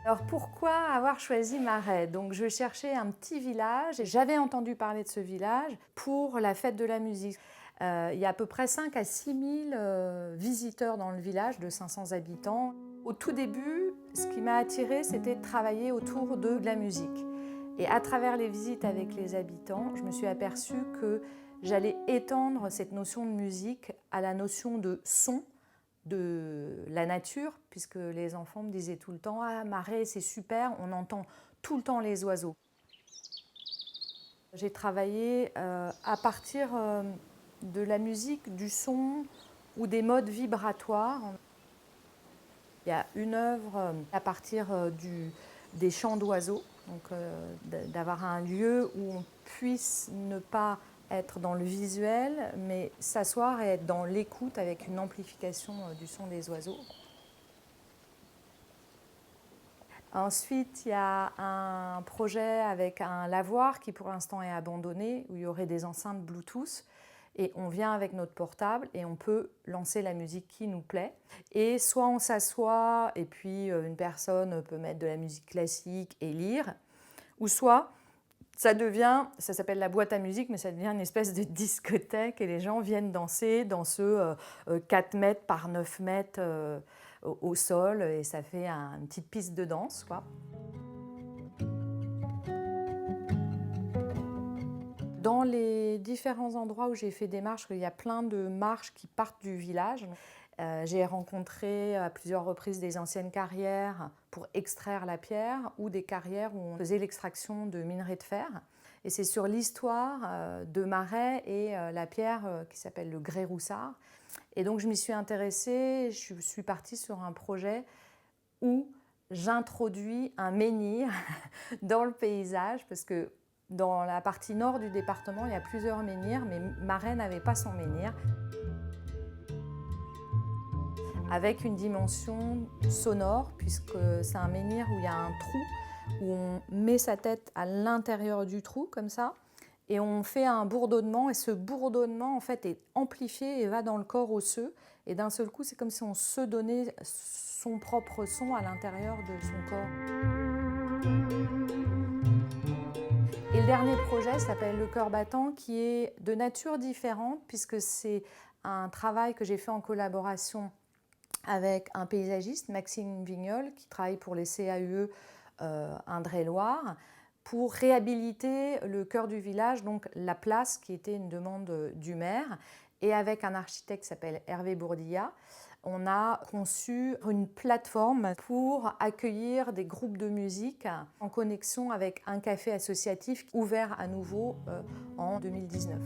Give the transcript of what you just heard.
Alors pourquoi avoir choisi Marais? Donc je cherchais un petit village et j'avais entendu parler de ce village pour la fête de la musique. Il y a à peu près 5 à 6 000 visiteurs dans le village de 500 habitants. Au tout début, ce qui m'a attirée, c'était de travailler autour de la musique. Et à travers les visites avec les habitants, je me suis aperçue que j'allais étendre cette notion de musique à la notion de son, de la nature, puisque les enfants me disaient tout le temps « Ah, Marais, c'est super, on entend tout le temps les oiseaux ». J'ai travaillé à partir de la musique, du son ou des modes vibratoires. Il y a une œuvre à partir des chants d'oiseaux, donc d'avoir un lieu où on puisse ne pas être dans le visuel, mais s'asseoir et être dans l'écoute avec une amplification du son des oiseaux. Ensuite, il y a un projet avec un lavoir qui pour l'instant est abandonné, où il y aurait des enceintes Bluetooth. Et on vient avec notre portable et on peut lancer la musique qui nous plaît. Et soit on s'assoit et puis une personne peut mettre de la musique classique et lire, ou soit ça s'appelle la boîte à musique, mais ça devient une espèce de discothèque et les gens viennent danser dans ce 4 mètres par 9 mètres au sol et ça fait une petite piste de danse, quoi. Dans les différents endroits où j'ai fait des marches, il y a plein de marches qui partent du village. J'ai rencontré à plusieurs reprises des anciennes carrières pour extraire la pierre ou des carrières où on faisait l'extraction de minerais de fer. Et c'est sur l'histoire de Marais et la pierre qui s'appelle le grès-roussard. Et donc je m'y suis intéressée, je suis partie sur un projet où j'introduis un menhir dans le paysage parce que dans la partie nord du département, il y a plusieurs menhirs, mais Marais n'avait pas son menhir. Avec une dimension sonore, puisque c'est un menhir où il y a un trou, où on met sa tête à l'intérieur du trou, comme ça, et on fait un bourdonnement, et ce bourdonnement, en fait, est amplifié et va dans le corps osseux, et d'un seul coup, c'est comme si on se donnait son propre son à l'intérieur de son corps. Et le dernier projet s'appelle Le Cœur battant, qui est de nature différente, puisque c'est un travail que j'ai fait en collaboration avec un paysagiste, Maxime Vignol, qui travaille pour les CAUE Indre-et-Loire, pour réhabiliter le cœur du village, donc la place qui était une demande du maire. Et avec un architecte qui s'appelle Hervé Bourdillat, on a conçu une plateforme pour accueillir des groupes de musique en connexion avec un café associatif ouvert à nouveau en 2019.